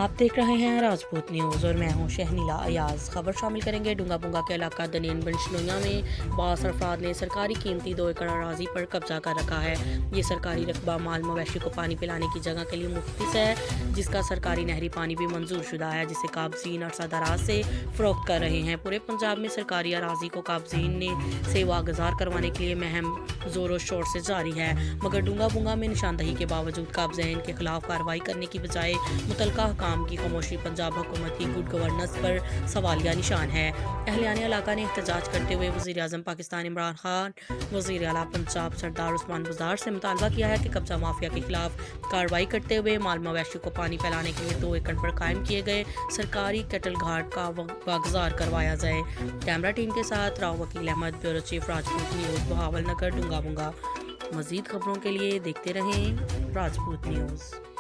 आप देख रहे हैं राजपूत न्यूज़ और मैं हूं शहनीला अयाज। खबर शामिल करेंगे डूंगा बुंगा के इलाका दनियन बिनशनोया में बास अफराद ने सरकारी कीमती 2 एकड़ अराजी पर कब्जा कर रखा है। ये सरकारी रकबा माल मवेशी को पानी पिलाने की जगह के लिए मुख्तस है, जिसका सरकारी नहरी पानी भी मंजूर शुदा है, जिसे काबजीन अरसा दराज से फरोख्त कर रहे हैं। पूरे पंजाब में सरकारी अराजी को काबजीन ने से वागुजार करवाने के लिए मुहिम जोरों शोर से जारी है, मगर डूंगा बुंगा में निशानदही के बावजूद काबज़ीन के खिलाफ कार्रवाई करने की बजाय मुतलका काम की खामोशी पंजाब हुकूमत की गुड गवर्नेंस पर सवालिया निशान है। अहलियान इलाका ने एहतजाज करते हुए वज़ीर आज़म पाकिस्तान इमरान खान, वज़ीर आला पंजाब सरदार उस्मान बुज़दार से मुतालबा किया है कि कब्जा माफिया के खिलाफ कार्रवाई करते हुए माल मवेशी को पानी पिलाने के लिए 2 एकड़ पर कायम किए गए सरकारी कैटल घाट का वागुजार करवाया जाए। कैमरा टीम के साथ Rao Wakeel Ahmad, bureau chief Rajput news, Bahawalnagar, Dunga Bunga. मज़ीद खबरों के लिए देखते रहें राजपूत न्यूज़।